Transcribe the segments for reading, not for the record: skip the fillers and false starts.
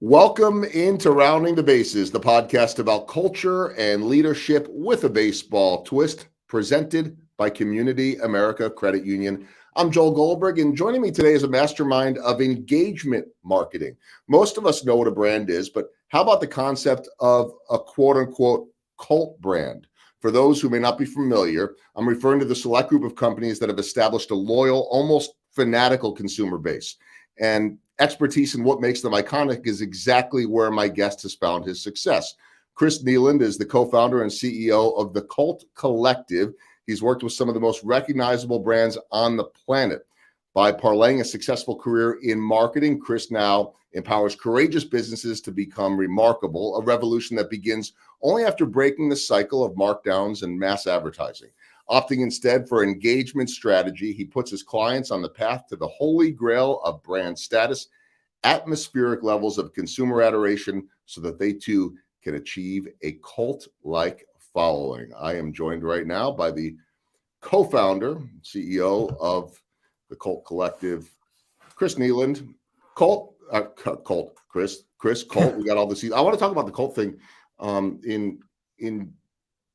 Welcome into Rounding the Bases, the podcast about culture and leadership with a baseball twist, presented by Community America Credit Union. I'm Joel Goldberg, and joining me today is a mastermind of engagement marketing. Most of us know what a brand is, but how about the concept of a quote-unquote cult brand? For those who may not be familiar, I'm referring to the select group of companies that have established a loyal, almost fanatical consumer base. And expertise in what makes them iconic is exactly where my guest has found his success. Chris Kneeland is the co-founder and CEO of the Cult Collective. He's worked with some of the most recognizable brands on the planet. By parlaying a successful career in marketing, Chris now empowers courageous businesses to become remarkable, a revolution that begins only after breaking the cycle of markdowns and mass advertising. Opting instead for engagement strategy, he puts his clients on the path to the holy grail of brand status, atmospheric levels of consumer adoration, so that they too can achieve a cult-like following. I am joined right now by the co-founder, CEO of the Cult Collective, Chris Kneeland. Cult, Chris, Cult. We got all this. I want to talk about the cult thing in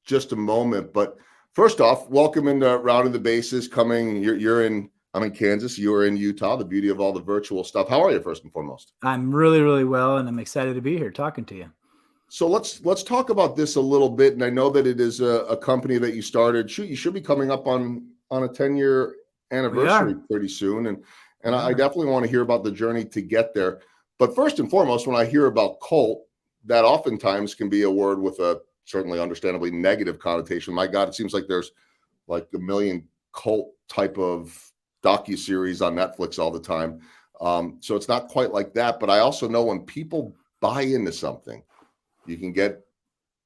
just a moment, but first off, welcome into Rounding the Bases. I'm in Kansas. You're in Utah. The beauty of all the virtual stuff. How are you, first and foremost? I'm really, really well, and I'm excited to be here talking to you. So let's talk about this a little bit. And I know that it is a company that you started. You should be coming up on a 10-year anniversary pretty soon. And I definitely want to hear about the journey to get there. But first and foremost, when I hear about cult, that oftentimes can be a word with a certainly understandably negative connotation. My God, it seems like there's like a million cult type of docuseries on Netflix all the time. So it's not quite like that. But I also know when people buy into something, you can get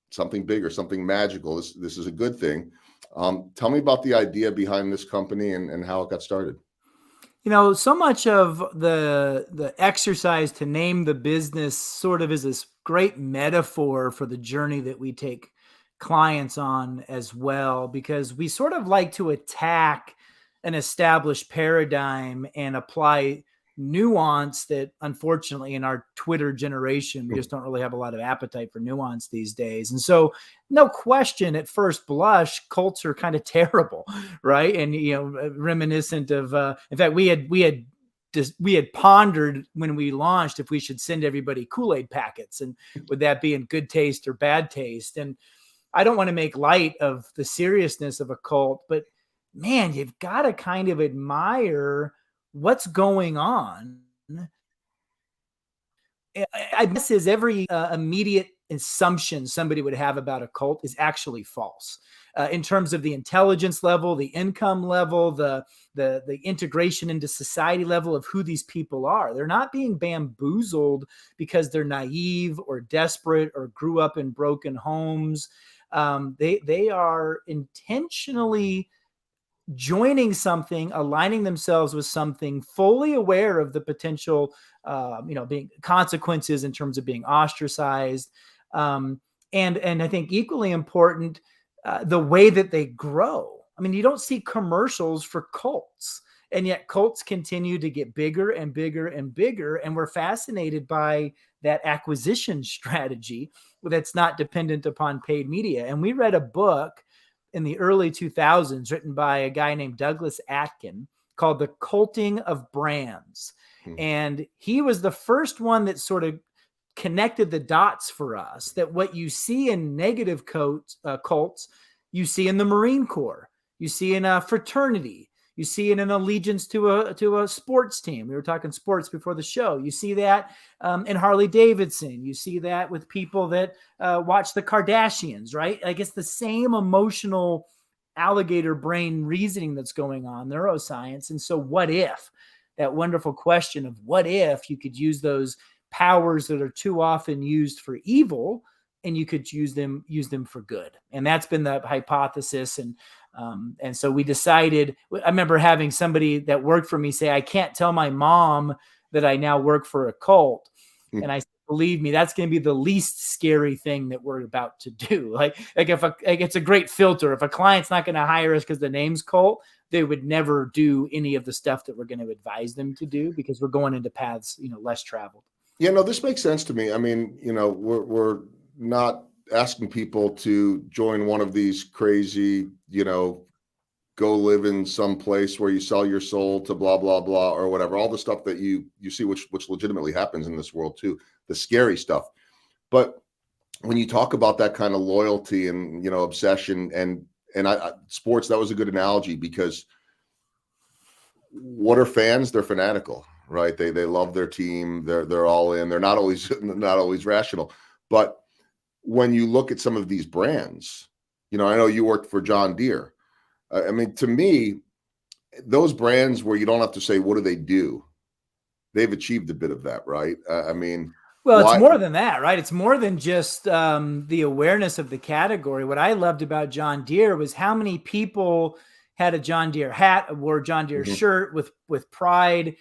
something bigger, something magical. This is a good thing. Tell me about the idea behind this company and how it got started. You know, so much of the exercise to name the business sort of is this great metaphor for the journey that we take clients on as well, because we sort of like to attack an established paradigm and apply nuance that, unfortunately, in our Twitter generation, we just don't really have a lot of appetite for nuance these days. And so, no question, at first blush, cults are kind of terrible, right? And reminiscent of, in fact, we had pondered when we launched if we should send everybody Kool-Aid packets, and would that be in good taste or bad taste? And I don't want to make light of the seriousness of a cult, but man, you've got to kind of admire what's going on. I guess is every immediate assumption somebody would have about a cult is actually false in terms of the intelligence level, the income level, the integration into society level of who these people are. They're not being bamboozled because they're naive or desperate or grew up in broken homes. They are intentionally joining something, aligning themselves with something, fully aware of the potential, being consequences in terms of being ostracized. And I think equally important, the way that they grow. I mean, you don't see commercials for cults, and yet cults continue to get bigger and bigger and bigger. And we're fascinated by that acquisition strategy that's not dependent upon paid media. And we read a book in the early 2000s written by a guy named Douglas Atkin called The Culting of Brands. And he was the first one that sort of connected the dots for us, that what you see in negative cults, you see in the Marine Corps, you see in a fraternity, you see in an allegiance to a sports team. We were talking sports before the show. You see that in Harley Davidson. You see that with people that watch the Kardashians, right? I guess the same emotional alligator brain reasoning that's going on, neuroscience. And so what if, that wonderful question of what if you could use those powers that are too often used for evil, and you could use them for good. And that's been the hypothesis. And so we decided, I remember having somebody that worked for me say, I can't tell my mom that I now work for a cult. And I said, believe me, that's going to be the least scary thing that we're about to do. Like it's a great filter. If a client's not going to hire us because the name's cult, they would never do any of the stuff that we're going to advise them to do, because we're going into paths, less traveled. Yeah, no, this makes sense to me. I mean, we're not asking people to join one of these crazy, go live in some place where you sell your soul to blah blah blah or whatever. All the stuff that you see, which legitimately happens in this world too, the scary stuff. But when you talk about that kind of loyalty and obsession and sports, that was a good analogy, because what are fans? They're fanatical, right? They love their team. They're all in. They're not always rational. But when you look at some of these brands, I know you worked for John Deere. I mean, to me, those brands where you don't have to say, what do they do? They've achieved a bit of that, right? I mean, Well, it's why? more than that, right? It's more than just the awareness of the category. What I loved about John Deere was how many people had a John Deere hat, wore a John Deere shirt with pride.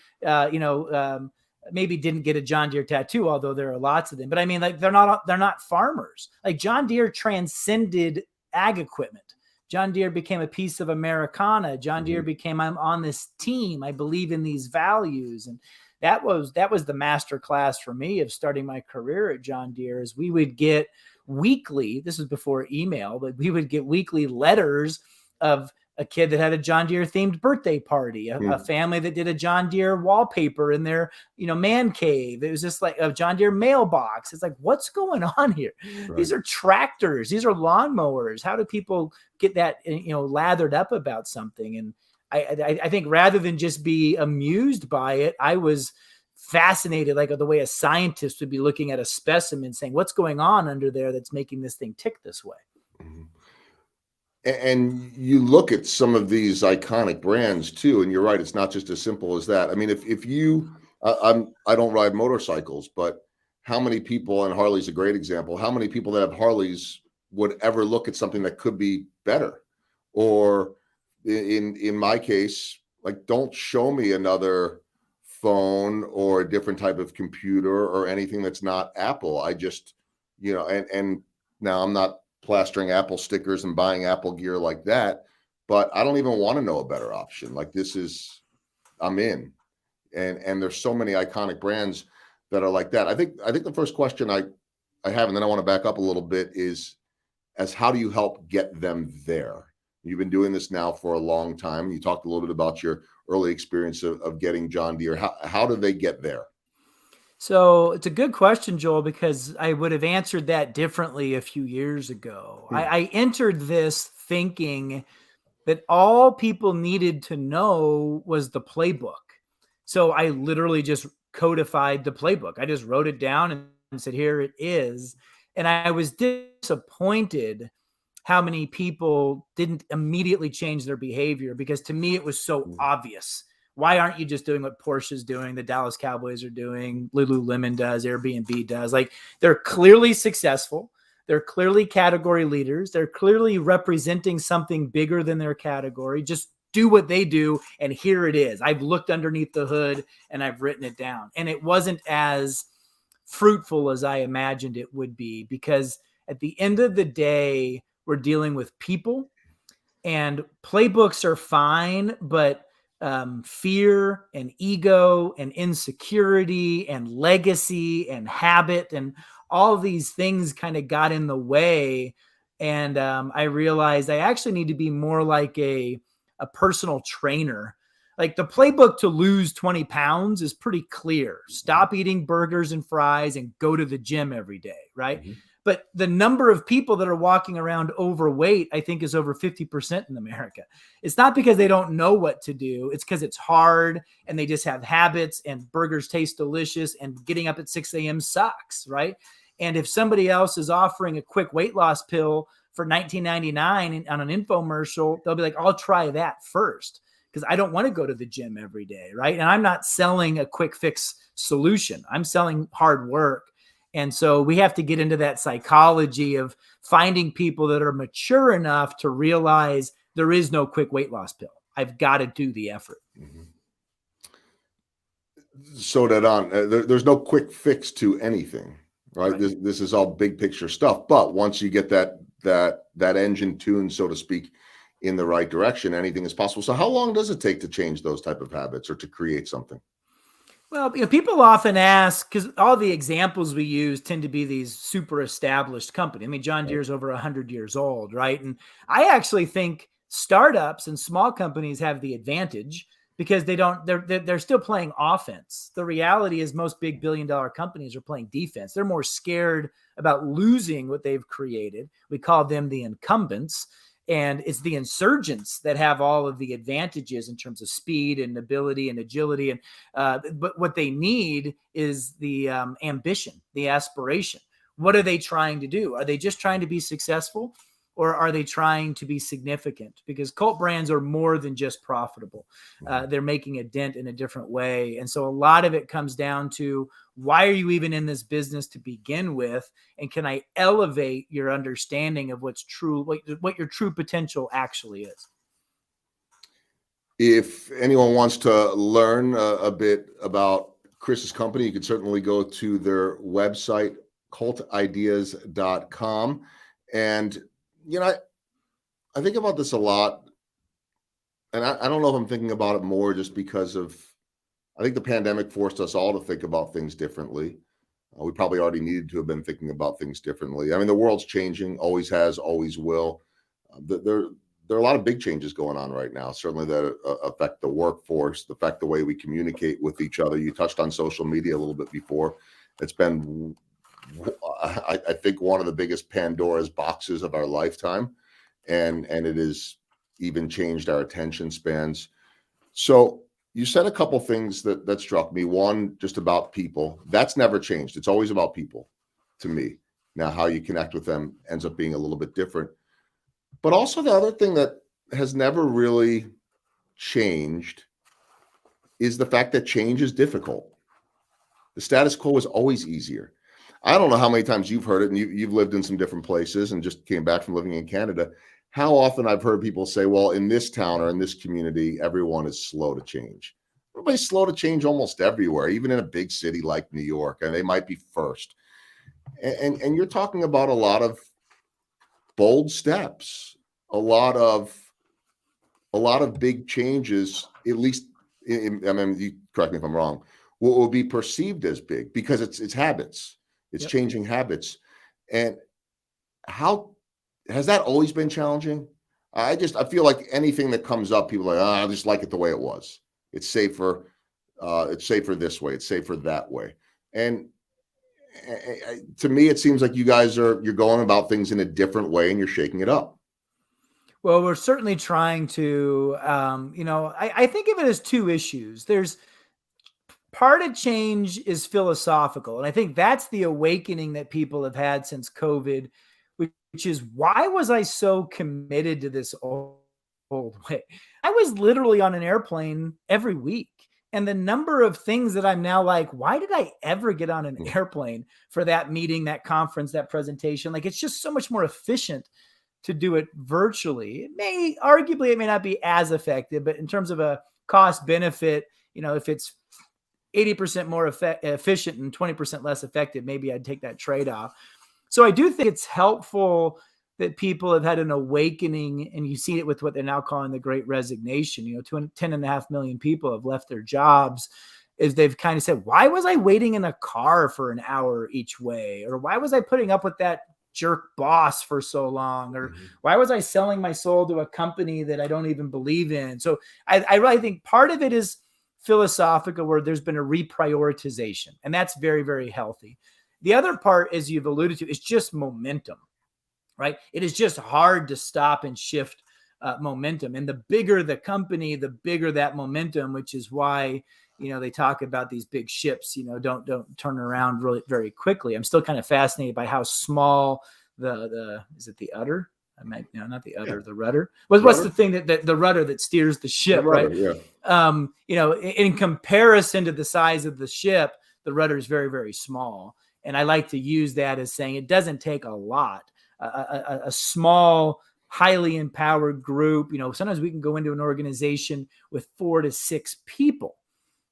Maybe didn't get a John Deere tattoo, although there are lots of them. But I mean, like they're not farmers. Like John Deere transcended ag equipment. John Deere became a piece of Americana. John Deere became, I'm on this team. I believe in these values. And that was the master class for me of starting my career at John Deere. Is we would get weekly, this was before email, but we would get weekly letters of a kid that had a John Deere themed birthday party, a family that did a John Deere wallpaper in their, man cave. It was just like a John Deere mailbox. It's like, what's going on here? Right. These are tractors. These are lawnmowers. How do people get that, lathered up about something? And I think rather than just be amused by it, I was fascinated, like the way a scientist would be looking at a specimen saying, what's going on under there that's making this thing tick this way? Mm-hmm. And you look at some of these iconic brands too, and you're right, it's not just as simple as that. I mean, if you, I don't ride motorcycles, but how many people, and Harley's a great example, how many people that have Harleys would ever look at something that could be better? Or in my case, like, don't show me another phone or a different type of computer or anything that's not Apple. I just, and now I'm not plastering Apple stickers and buying Apple gear like that, but I don't even want to know a better option. Like, I'm in. And there's so many iconic brands that are like that. I think the first question I have, and then I want to back up a little bit, is how do you help get them there? You've been doing this now for a long time. You talked a little bit about your early experience of getting John Deere. How do they get there? So it's a good question, Joel, because I would have answered that differently a few years ago. I entered this thinking that all people needed to know was the playbook. So I literally just codified the playbook. I just wrote it down and said, here it is. And I was disappointed how many people didn't immediately change their behavior, because to me, it was so obvious. Why aren't you just doing what Porsche's doing, the Dallas Cowboys are doing, Lululemon does, Airbnb does? Like, they're clearly successful. They're clearly category leaders. They're clearly representing something bigger than their category. Just do what they do, and here it is. I've looked underneath the hood, and I've written it down. And it wasn't as fruitful as I imagined it would be, because at the end of the day, we're dealing with people, and playbooks are fine, but fear and ego and insecurity and legacy and habit and all of these things kind of got in the way. And I realized I actually need to be more like a personal trainer. Like, the playbook to lose 20 pounds is pretty clear. Stop eating burgers and fries and go to the gym every day, right? Mm-hmm. But the number of people that are walking around overweight, I think, is over 50% in America. It's not because they don't know what to do. It's because it's hard, and they just have habits, and burgers taste delicious, and getting up at 6 a.m. sucks, right? And if somebody else is offering a quick weight loss pill for $19.99 on an infomercial, they'll be like, I'll try that first, because I don't want to go to the gym every day, right? And I'm not selling a quick fix solution. I'm selling hard work. And so we have to get into that psychology of finding people that are mature enough to realize there is no quick weight loss pill. I've got to do the effort. Mm-hmm. So there's no quick fix to anything, right? This is all big picture stuff. But once you get that engine tuned, so to speak, in the right direction, anything is possible. So how long does it take to change those type of habits or to create something? Well, people often ask, because all the examples we use tend to be these super established companies. I mean, John Deere's over 100 years old, right? And I actually think startups and small companies have the advantage because they're still playing offense. The reality is most big billion-dollar companies are playing defense. They're more scared about losing what they've created. We call them the incumbents. And it's the insurgents that have all of the advantages in terms of speed and ability and agility. And but what they need is the ambition, the aspiration. What are they trying to do? Are they just trying to be successful, or are they trying to be significant? Because cult brands are more than just profitable. They're making a dent in a different way. And so a lot of it comes down to, why are you even in this business to begin with? And can I elevate your understanding of what's true, what your true potential actually is? If anyone wants to learn a bit about Chris's company, you can certainly go to their website, cultideas.com. And, I think about this a lot. And I don't know if I'm thinking about it more just because I think the pandemic forced us all to think about things differently. We probably already needed to have been thinking about things differently. I mean, the world's changing, always has, always will. There are a lot of big changes going on right now, certainly that affect the workforce, affect the way we communicate with each other. You touched on social media a little bit before. It's been, I think, one of the biggest Pandora's boxes of our lifetime, and it has even changed our attention spans. So you said a couple things that struck me. One, just about people. That's never changed. It's always about people to me. Now, how you connect with them ends up being a little bit different. But also the other thing that has never really changed is the fact that change is difficult. The status quo is always easier. I don't know how many times you've heard it, and you've lived in some different places and just came back from living in Canada. How often I've heard people say, well, in this town or in this community, everyone is slow to change. Everybody's slow to change almost everywhere, even in a big city like New York, and they might be first. And you're talking about a lot of bold steps, a lot of big changes, at least, I mean, you correct me if I'm wrong, what will be perceived as big because it's habits. It's changing habits. And how has that always been challenging? I feel like anything that comes up, people are like, I just like it the way it was. It's safer. It's safer this way. It's safer that way. And to me, it seems like you guys you're going about things in a different way and you're shaking it up. Well, we're certainly trying to, I think of it as two issues. There's part of change is philosophical. And I think that's the awakening that people have had since COVID, which is, why was I so committed to this old way? I was literally on an airplane every week. And the number of things that I'm now like, why did I ever get on an airplane for that meeting, that conference, that presentation? Like, it's just so much more efficient to do it virtually. It may not be as effective, but in terms of a cost benefit, if it's 80% more efficient and 20% less effective, maybe I'd take that trade-off. So I do think it's helpful that people have had an awakening, and you see it with what they're now calling the Great Resignation. 10.5 million people have left their jobs, as they've kind of said, why was I waiting in a car for an hour each way? Or why was I putting up with that jerk boss for so long? Or why was I selling my soul to a company that I don't even believe in? So I really think part of it is philosophical, where there's been a reprioritization, and that's very, very healthy. The other part, as you've alluded to, is just momentum, right? It is just hard to stop and shift momentum. And the bigger the company, the bigger that momentum, which is why, they talk about these big ships, don't turn around really very quickly. I'm still kind of fascinated by how small is it the udder? Not the udder, the rudder. What's the thing that the rudder that steers the ship, rudder, right? Yeah. In comparison to the size of the ship, the rudder is very, very small. And I like to use that as saying it doesn't take a lot. A small, highly empowered group, sometimes we can go into an organization with 4 to 6 people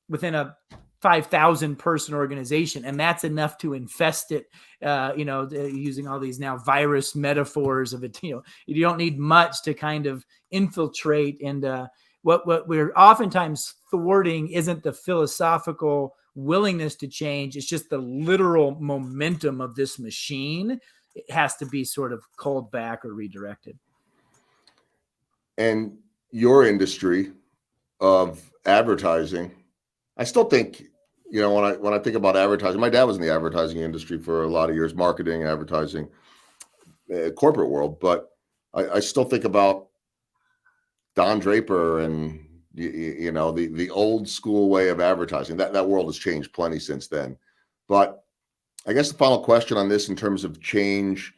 within a 5,000 person organization. And that's enough to infest it, using all these now virus metaphors of it. You don't need much to kind of infiltrate. And what we're oftentimes thwarting isn't the philosophical willingness to change. It's just the literal momentum of this machine. It has to be sort of called back or redirected. And your industry of advertising, I still think, when I think about advertising, my dad was in the advertising industry for a lot of years, marketing, advertising, corporate world. But I still think about Don Draper and the old school way of advertising. That world has changed plenty since then. But I guess the final question on this, in terms of change,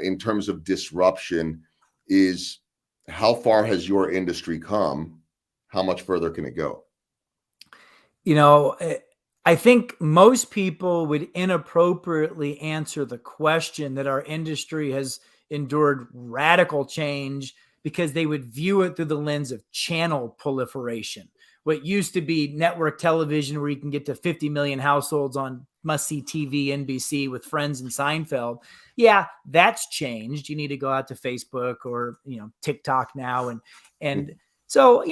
in terms of disruption, is how far has your industry come? How much further can it go? I think most people would inappropriately answer the question that our industry has endured radical change because they would view it through the lens of channel proliferation. What used to be network television, where you can get to 50 million households on must-see TV, NBC with Friends and Seinfeld. Yeah, that's changed. You need to go out to Facebook or, TikTok now. And so,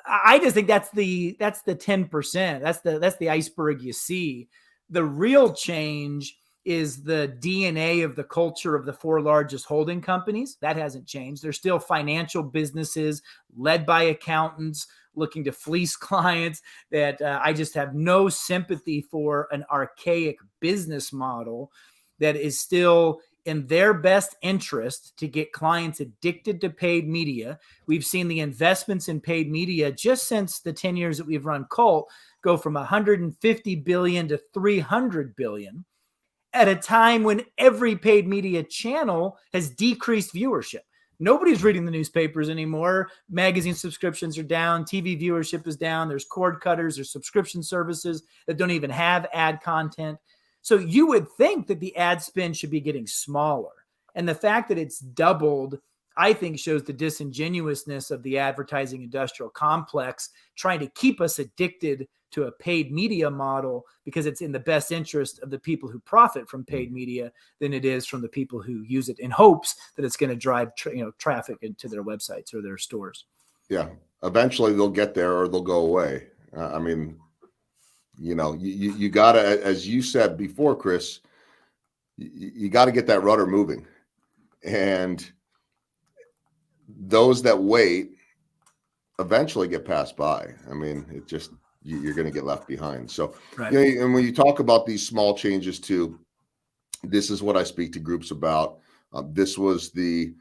I just think that's the 10%. That's the iceberg you see. The real change is the DNA of the culture of the 4 largest holding companies. That hasn't changed. They're still financial businesses led by accountants looking to fleece clients. That I just have no sympathy for an archaic business model that is still in their best interest to get clients addicted to paid media. We've seen the investments in paid media just since the 10 years that we've run Cult go from 150 billion to 300 billion at a time when every paid media channel has decreased viewership. Nobody's reading the newspapers anymore. Magazine subscriptions are down. TV viewership is down. There's cord cutters. There's subscription services that don't even have ad content. So you would think that the ad spend should be getting smaller. And the fact that it's doubled, I think, shows the disingenuousness of the advertising industrial complex trying to keep us addicted to a paid media model because it's in the best interest of the people who profit from paid media than it is from the people who use it in hopes that it's going to drive traffic into their websites or their stores. Yeah, eventually they'll get there or they'll go away. You gotta, as you said before, Chris, you got to get that rudder moving, and those that wait eventually get passed by. It just, you're going to get left behind. So, right. And when you talk about these small changes too, this is what I speak to groups about. This was the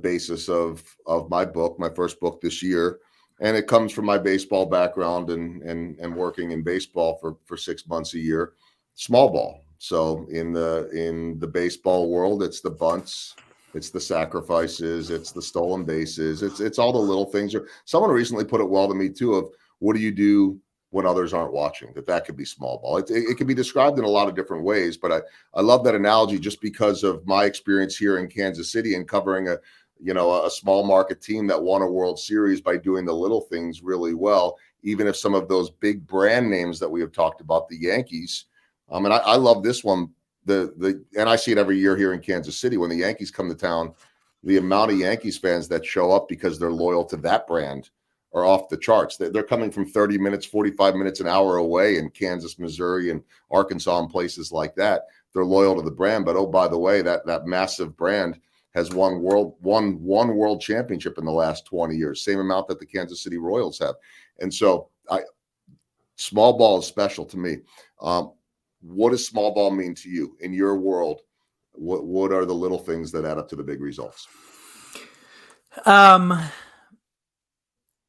basis of my book, my first book this year. And it comes from my baseball background and working in baseball for 6 months a year, small ball. So in the baseball world, it's the bunts, it's the sacrifices, it's the stolen bases, it's all the little things. Someone recently put it well to me too, of what do you do when others aren't watching? That could be small ball. It can be described in a lot of different ways, but I love that analogy just because of my experience here in Kansas City and covering a small market team that won a World Series by doing the little things really well, even if some of those big brand names that we have talked about, the Yankees. And I love this one. And I see it every year here in Kansas City when the Yankees come to town. The amount of Yankees fans that show up because they're loyal to that brand are off the charts. They're coming from 30 minutes, 45 minutes, an hour away in Kansas, Missouri, and Arkansas and places like that. They're loyal to the brand. But, oh, by the way, that massive brand has won one world championship in the last 20 years, same amount that the Kansas City Royals have. And so small ball is special to me. What does small ball mean to you in your world? What are the little things that add up to the big results?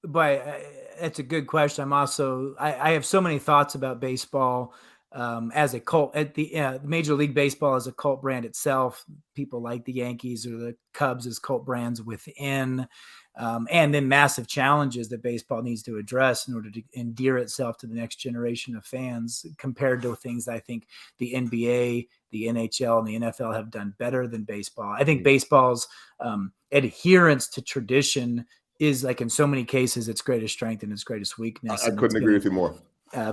But it's a good question. I have so many thoughts about baseball as a cult. At the Major League Baseball as a cult brand itself, people like the Yankees or the Cubs as cult brands within, and then massive challenges that baseball needs to address in order to endear itself to the next generation of fans, compared to things I think the NBA, the NHL, and the NFL have done better than baseball. I think baseball's adherence to tradition is, like in so many cases, its greatest strength and its greatest weakness. I couldn't agree with you more.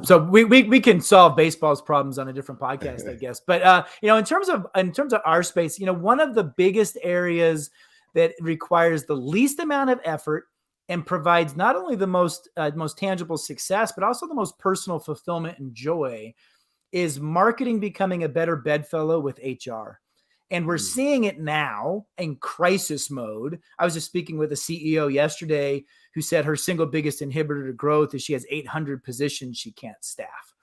So we can solve baseball's problems on a different podcast, I guess. But in terms of our space, one of the biggest areas that requires the least amount of effort and provides not only the most tangible success, but also the most personal fulfillment and joy, is marketing becoming a better bedfellow with HR. And we're seeing it now in crisis mode. I was just speaking with a CEO yesterday who said her single biggest inhibitor to growth is she has 800 positions she can't staff.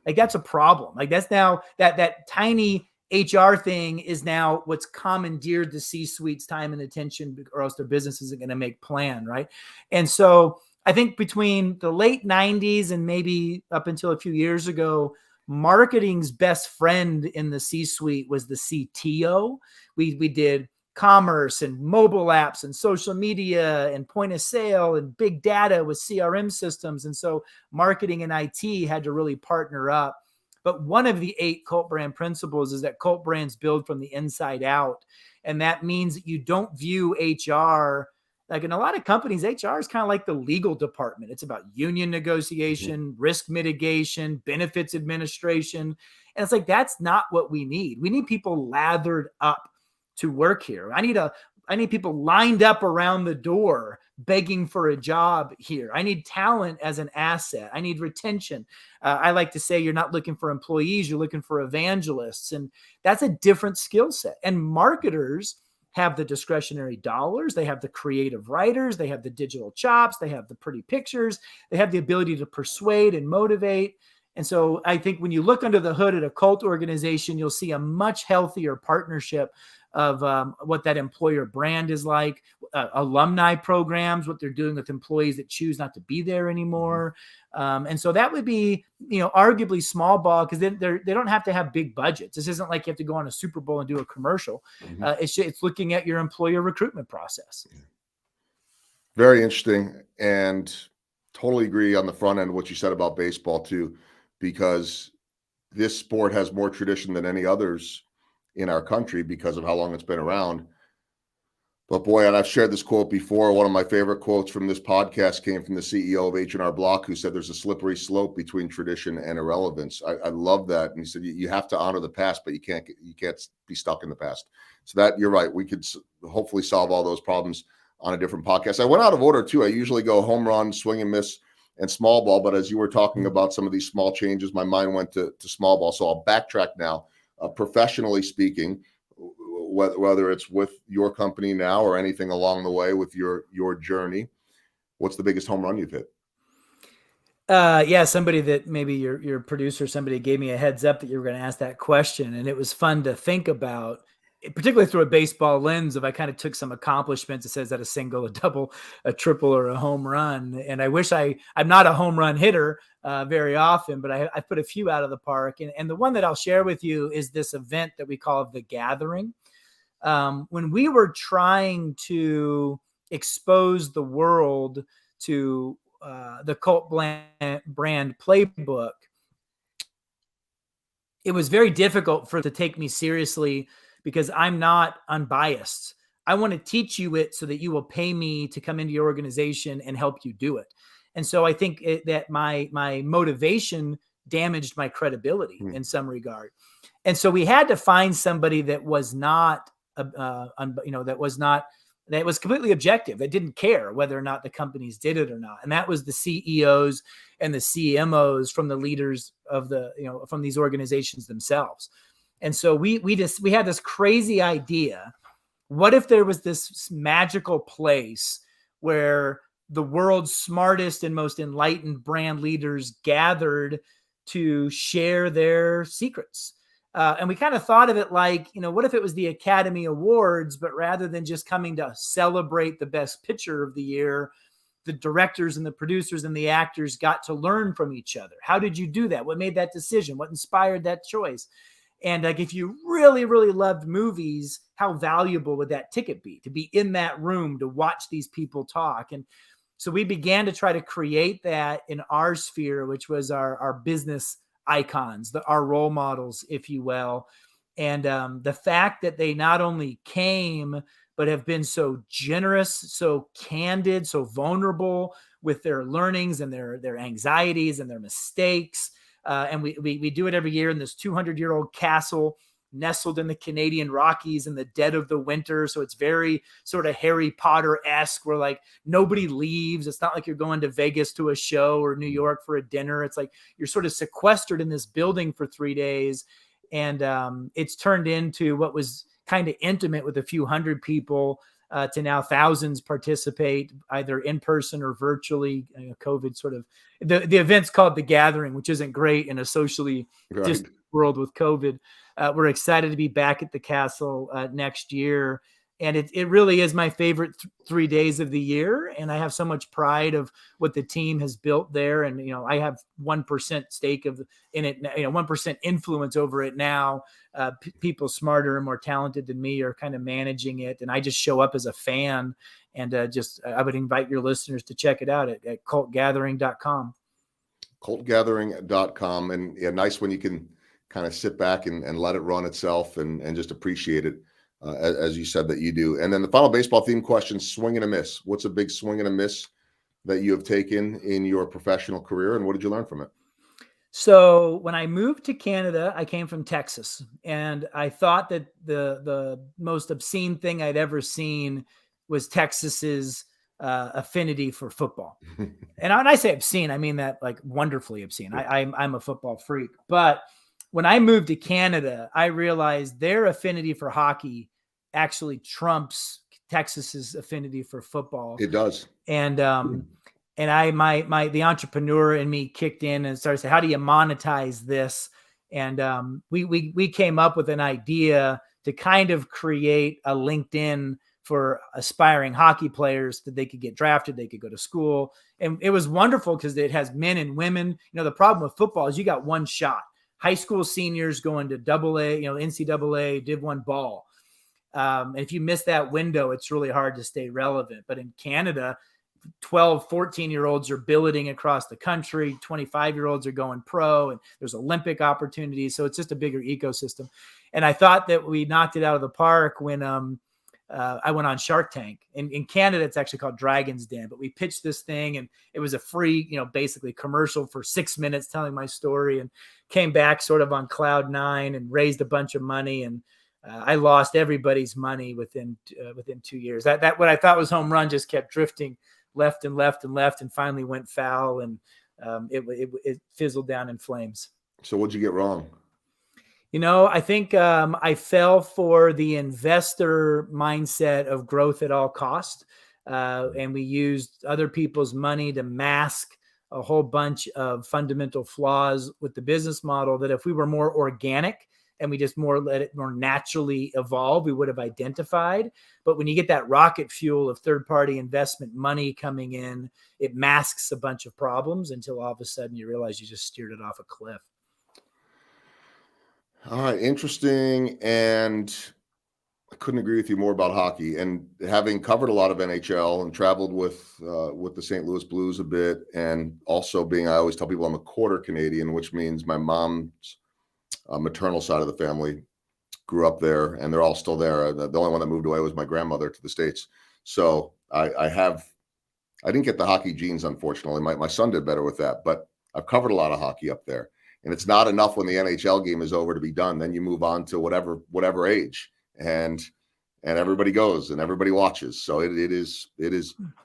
Like, that's a problem. Like, that's now that tiny HR thing is now what's commandeered the C-suite's time and attention, or else their business isn't going to make plan, right? And so I think between the late 90s and maybe up until a few years ago, marketing's best friend in the C-suite was the CTO. We did commerce and mobile apps and social media and point of sale and big data with CRM systems. And so marketing and IT had to really partner up. But one of the 8 cult brand principles is that cult brands build from the inside out. And that means that you don't view HR, like in a lot of companies, HR is kind of like the legal department. It's about union negotiation, risk mitigation, benefits administration. And it's like, that's not what we need. We need people lathered up to work here. I need people lined up around the door begging for a job here. I need talent as an asset. I need retention. I like to say you're not looking for employees, you're looking for evangelists. And that's a different skill set. And marketers have the discretionary dollars. They have the creative writers. They have the digital chops. They have the pretty pictures. They have the ability to persuade and motivate. And so I think when you look under the hood at a cult organization, you'll see a much healthier partnership of what that employer brand is like, alumni programs, what they're doing with employees that choose not to be there anymore. And so that would be, arguably small ball, because they don't have to have big budgets. This isn't like you have to go on a Super Bowl and do a commercial. It's looking at your employer recruitment process. Very interesting, and totally agree on the front end what you said about baseball too, because this sport has more tradition than any others in our country because of how long it's been around. But boy, and I've shared this quote before, one of my favorite quotes from this podcast came from the CEO of H&R Block, who said there's a slippery slope between tradition and irrelevance. I love that. And he said, you have to honor the past, but you can't be stuck in the past. So that, you're right. We could hopefully solve all those problems on a different podcast. I went out of order too. I usually go home run, swing and miss, and small ball. But as you were talking about some of these small changes, my mind went to small ball. So I'll backtrack now. Professionally speaking, whether it's with your company now or anything along the way with your journey, what's the biggest home run you've hit? Somebody that maybe your producer, somebody gave me a heads up that you were going to ask that question, and it was fun to think about, particularly through a baseball lens. If I kind of took some accomplishments, it says that a single, a double, a triple, or a home run. And I wish I'm not a home run hitter very often, but I put a few out of the park. And the one that I'll share with you is this event that we call The Gathering. When we were trying to expose the world to the cult brand playbook, it was very difficult for it to take me seriously because I'm not unbiased. I want to teach you it so that you will pay me to come into your organization and help you do it. And so I think that my motivation damaged my credibility in some regard. And so we had to find somebody that was not, that was completely objective, that didn't care whether or not the companies did it or not. And that was the CEOs and the CMOs from the leaders of from these organizations themselves. And so we had this crazy idea. What if there was this magical place where the world's smartest and most enlightened brand leaders gathered to share their secrets? And we kind of thought of it like, what if it was the Academy Awards, but rather than just coming to celebrate the best picture of the year, the directors and the producers and the actors got to learn from each other. How did you do that? What made that decision? What inspired that choice? And like, if you really, really loved movies, how valuable would that ticket be to be in that room to watch these people talk? And so we began to try to create that in our sphere, which was our business icons, our role models, if you will. And the fact that they not only came, but have been so generous, so candid, so vulnerable with their learnings and their anxieties and their mistakes. And we do it every year in this 200-year-old castle nestled in the Canadian Rockies in the dead of the winter. So it's very sort of Harry Potter-esque, where like nobody leaves. It's not like you're going to Vegas to a show or New York for a dinner. It's like you're sort of sequestered in this building for 3 days. And it's turned into what was kind of intimate with a few hundred people to now thousands participate either in person or virtually. COVID sort of, the event's called The Gathering, which isn't great in a socially distant world with COVID. We're excited to be back at the castle next year. And it really is my favorite 3 days of the year. And I have so much pride of what the team has built there. And, I have 1% stake in it, 1% influence over it now. People smarter and more talented than me are kind of managing it. And I just show up as a fan. And I would invite your listeners to check it out at cultgathering.com. Cultgathering.com. And yeah, nice when you can kind of sit back and let it run itself and just appreciate it. As you said that you do. And then the final baseball theme question, swing and a miss. What's a big swing and a miss that you have taken in your professional career, and what did you learn from it? So when I moved to Canada, I came from Texas, and I thought that the most obscene thing I'd ever seen was Texas's affinity for football. And when I say obscene, I mean that like wonderfully obscene. I'm a football freak, but when I moved to Canada, I realized their affinity for hockey actually trumps Texas's affinity for football. It does. And the entrepreneur in me kicked in and started saying, how do you monetize this? And we came up with an idea to kind of create a LinkedIn for aspiring hockey players that they could get drafted, they could go to school. And it was wonderful because it has men and women. The problem with football is you got one shot. High school seniors going to AA, NCAA, Div 1 ball. And if you miss that window, it's really hard to stay relevant. But in Canada, 12, 14-year-olds are billeting across the country. 25-year-olds are going pro, and there's Olympic opportunities. So it's just a bigger ecosystem. And I thought that we knocked it out of the park when I went on Shark Tank. In Canada, it's actually called Dragon's Den, but we pitched this thing and it was a free, basically commercial for 6 minutes telling my story, and came back sort of on cloud 9 and raised a bunch of money. And I lost everybody's money within 2 years. That what I thought was home run just kept drifting left and left and left, and finally went foul, and it fizzled down in flames. So what'd you get wrong? I think I fell for the investor mindset of growth at all cost. And we used other people's money to mask a whole bunch of fundamental flaws with the business model that if we were more organic and we just let it more naturally evolve, we would have identified. But when you get that rocket fuel of third-party investment money coming in, it masks a bunch of problems until all of a sudden you realize you just steered it off a cliff. All right, interesting. And I couldn't agree with you more about hockey. And having covered a lot of NHL and traveled with the St. Louis Blues a bit, and also I always tell people I'm a quarter Canadian, which means my mom's maternal side of the family grew up there, and they're all still there. The only one that moved away was my grandmother to the States. So I didn't get the hockey genes, unfortunately. My son did better with that, but I've covered a lot of hockey up there. And it's not enough when the NHL game is over to be done. Then you move on to whatever age, and everybody goes and everybody watches. So it is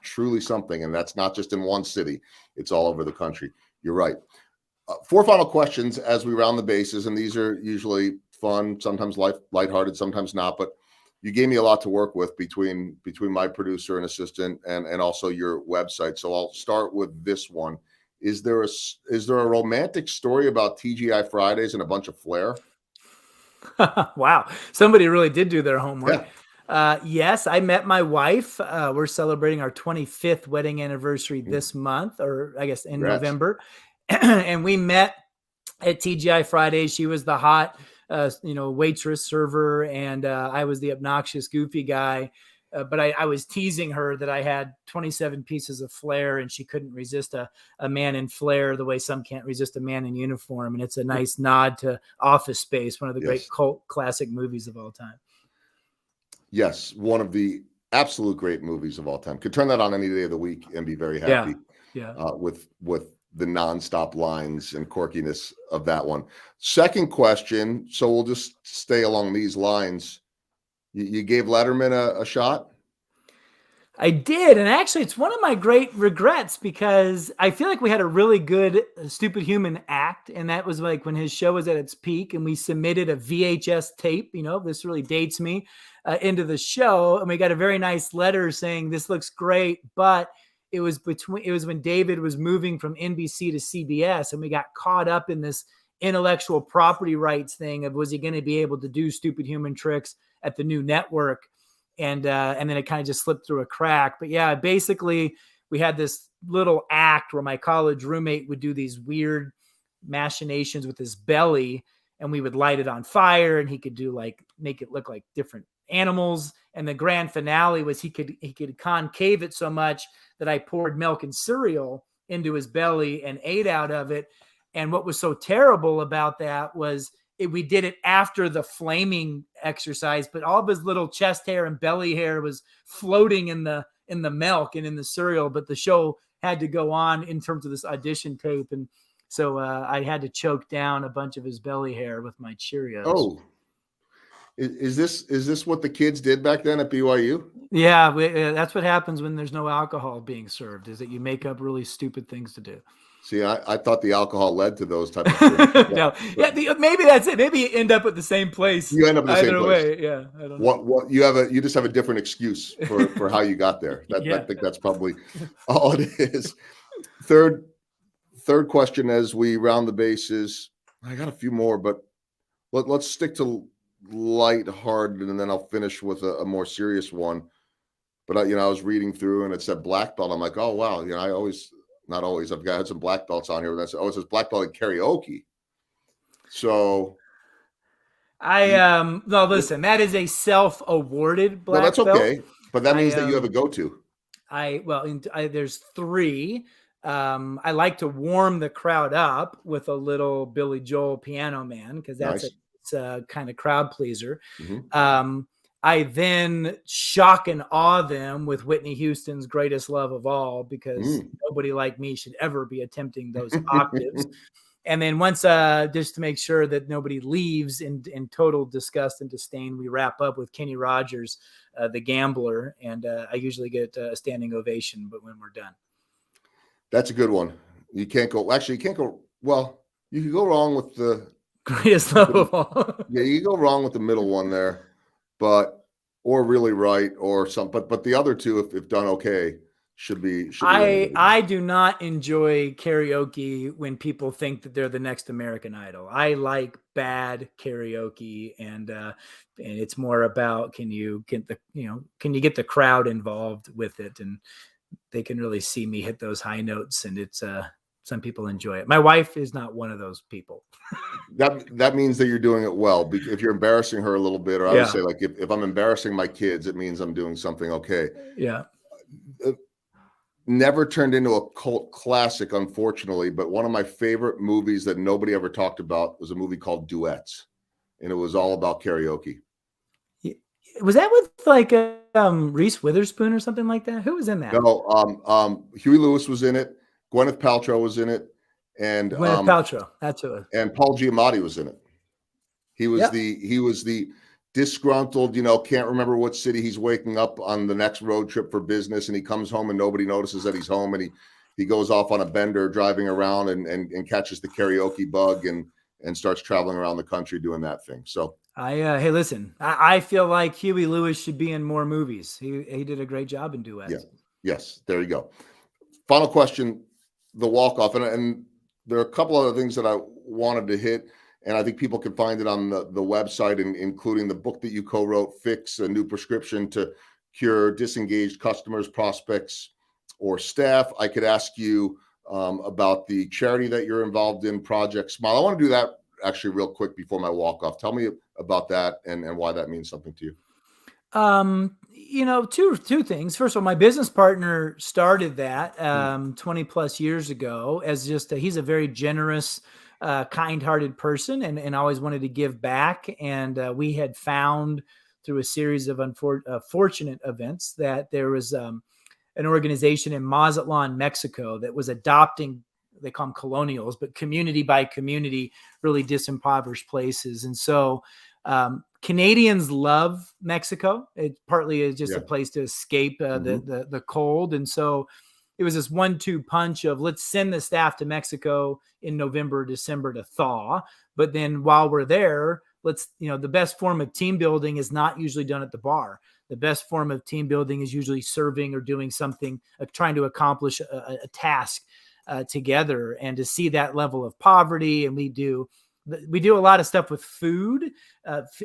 truly something. And that's not just in one city. It's all over the country. You're right. 4 final questions as we round the bases. And these are usually fun, sometimes lighthearted, sometimes not. But you gave me a lot to work with between my producer and assistant and also your website. So I'll start with this one. Is there a romantic story about TGI Fridays and a bunch of flair? Wow. Somebody really did do their homework. Yeah. Yes, I met my wife. We're celebrating our 25th wedding anniversary this month, or I guess in November. And we met at TGI Fridays. She was the hot, waitress, server, and I was the obnoxious, goofy guy. But I was teasing her that I had 27 pieces of flair, and she couldn't resist a man in flair the way some can't resist a man in uniform. And it's a nice nod to Office Space, one of the great cult classic movies of all time. Yes, one of the absolute great movies of all time. Could turn that on any day of the week and be very happy. Yeah. With the nonstop lines and quirkiness of that one. Second question. So we'll just stay along these lines. You gave Letterman a shot? I did. And actually, it's one of my great regrets because I feel like we had a really good Stupid Human act. And that was like when his show was at its peak and we submitted a VHS tape. This really dates me into the show. And we got a very nice letter saying this looks great. But it was when David was moving from NBC to CBS and we got caught up in this intellectual property rights thing of was he going to be able to do Stupid Human tricks at the new network? And then it kind of just slipped through a crack. But yeah, basically we had this little act where my college roommate would do these weird machinations with his belly and we would light it on fire and he could do make it look like different animals. And the grand finale was he could concave it so much that I poured milk and cereal into his belly and ate out of it. And what was so terrible about that was we did it after the flaming exercise, but all of his little chest hair and belly hair was floating in the milk and in the cereal, but the show had to go on in terms of this audition tape. And so I had to choke down a bunch of his belly hair with my Cheerios. Oh, is this what the kids did back then at BYU? Yeah. That's what happens when there's no alcohol being served, is that you make up really stupid things to do. See, I thought the alcohol led to those type of things. No, maybe that's it. Maybe you end up at the same place. You end up in the same place. Way. Yeah, I don't know. What you just have a different excuse for how you got there. I think that's probably all it is. Third question as we round the bases. I got a few more, but let's stick to lighthearted, and then I'll finish with a more serious one. But I was reading through and it said black belt. I'm like, oh wow, not always. I've had some black belts on here. It says black belt in karaoke. So no, listen, that is a self-awarded black belt. That's okay. But that means that you have a go-to. There's three. I like to warm the crowd up with a little Billy Joel Piano Man because that's a kind of crowd pleaser. Mm-hmm. I then shock and awe them with Whitney Houston's Greatest Love of All because nobody like me should ever be attempting those octaves. And then once, just to make sure that nobody leaves in total disgust and disdain, we wrap up with Kenny Rogers, The Gambler. And I usually get a standing ovation, but when we're done. That's a good one. You can't go well, you can go wrong with the Greatest Love of All. Yeah, you can go wrong with the middle one there. Or really right or something, but the other two, if done okay, should be. I do not enjoy karaoke when people think that they're the next American Idol. I like bad karaoke, and it's more about can you get the crowd involved with it, and they can really see me hit those high notes, and it's some people enjoy it. My wife is not one of those people. That means that you're doing it well. If you're embarrassing her a little bit, or I would say like if I'm embarrassing my kids, it means I'm doing something okay. Yeah. Never turned into a cult classic, unfortunately, but one of my favorite movies that nobody ever talked about was a movie called Duets, and it was all about karaoke. Was that with like Reese Witherspoon or something like that? Who was in that? No, Huey Lewis was in it. Gwyneth Paltrow was in it, and Gwyneth Paltrow. That's who it was. And Paul Giamatti was in it. He was the disgruntled, can't remember what city he's waking up on the next road trip for business, and he comes home and nobody notices that he's home, and he goes off on a bender driving around and catches the karaoke bug and starts traveling around the country doing that thing. So hey, listen, I feel like Huey Lewis should be in more movies. He did a great job in Duets. Yeah. Yes, there you go. Final question. The walk-off, and there are a couple other things that I wanted to hit, and I think people can find it on the website, including the book that you co-wrote, Fix, a New Prescription to Cure Disengaged Customers, Prospects, or Staff. I could ask you about the charity that you're involved in, Project Smile. I want to do that actually real quick before my walk-off. Tell me about that and why that means something to you. Two things. First of all, my business partner started that 20 plus years ago as he's a very generous, kind-hearted person and always wanted to give back. And we had found through a series of fortunate events that there was an organization in Mazatlan, Mexico that was adopting they call them colonials, but community by community, really disimpoverished places. And so Canadians love Mexico. It partly is just a place to escape the cold. And so it was this 1-2 punch of let's send the staff to Mexico in November, December to thaw. But then while we're there, the best form of team building is not usually done at the bar. The best form of team building is usually serving or doing something, trying to accomplish a task together. And to see that level of poverty, and we do a lot of stuff with food,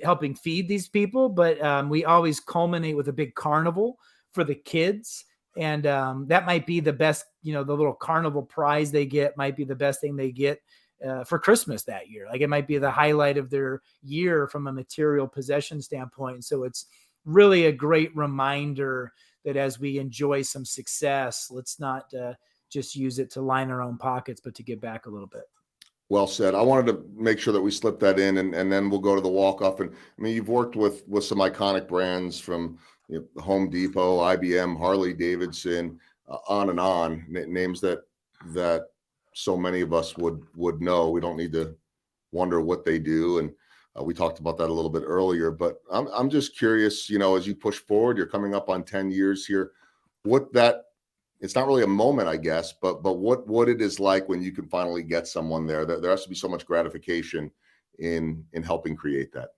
helping feed these people, but we always culminate with a big carnival for the kids. And that might be the best, the little carnival prize they get might be the best thing they get for Christmas that year. Like it might be the highlight of their year from a material possession standpoint. So it's really a great reminder that as we enjoy some success, let's not just use it to line our own pockets, but to give back a little bit. Well said. I wanted to make sure that we slip that in, and then we'll go to the walk-off. And I mean, you've worked with some iconic brands from Home Depot, IBM, Harley Davidson, on and on, names that so many of us would know. We don't need to wonder what they do. And we talked about that a little bit earlier, but I'm just curious, as you push forward, you're coming up on 10 years here, it's not really a moment, I guess, but what it is like when you can finally get someone there. There has to be so much gratification in helping create that.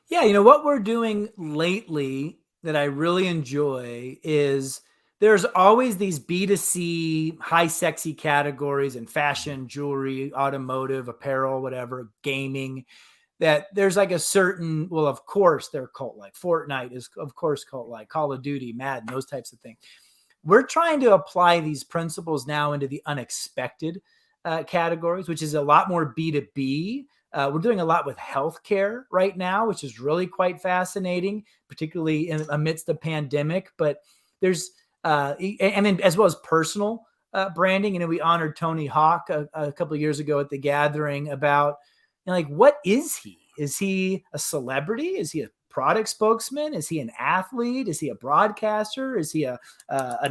Yeah, what we're doing lately that I really enjoy is there's always these B2C high sexy categories in fashion, jewelry, automotive, apparel, whatever, gaming, that there's like a certain, well, of course they're cult-like. Fortnite is of course cult-like, Call of Duty, Madden, those types of things. We're trying to apply these principles now into the unexpected categories, which is a lot more B2B. We're doing a lot with healthcare right now, which is really quite fascinating, particularly amidst the pandemic. But there's, and then as well as personal branding. We honored Tony Hawk a couple of years ago at the gathering about, what is he? Is he a celebrity? Is he a product spokesman? Is he an athlete? Is he a broadcaster? Is he an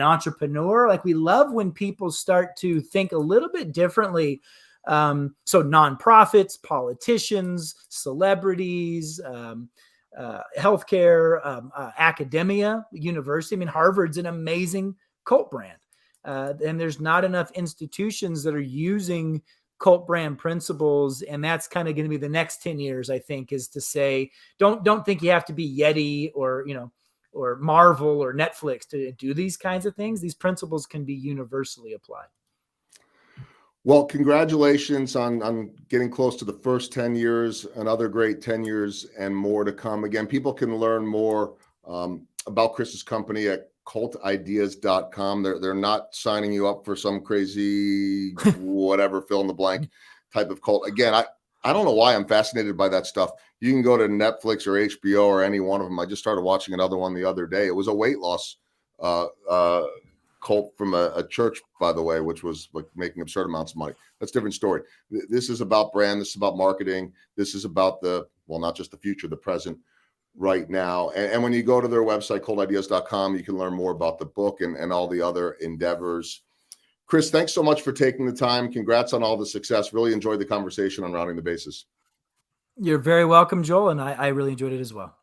entrepreneur? Like, we love when people start to think a little bit differently. So nonprofits, politicians, celebrities, healthcare, academia, university. I mean, Harvard's an amazing cult brand. And there's not enough institutions that are using cult brand principles. And that's kind of going to be the next 10 years, I think, is to say, don't think you have to be Yeti or Marvel or Netflix to do these kinds of things. These principles can be universally applied. Well, congratulations on getting close to the first 10 years, another great 10 years and more to come. Again, people can learn more about Chris's company at cultideas.com. They're not signing you up for some crazy whatever fill in the blank type of cult. Again, I don't know why I'm fascinated by that stuff. You can go to Netflix or HBO or any one of them. I just started watching another one the other day. It was a weight loss cult from a church, by the way, which was like making absurd amounts of money. That's a different story. This is about brand. This is about marketing. This is about not just the future, the present right now. And when you go to their website, cultideas.com, you can learn more about the book and all the other endeavors. Chris, thanks so much for taking the time. Congrats on all the success. Really enjoyed the conversation on Rounding the Bases. You're very welcome, Joel. And I really enjoyed it as well.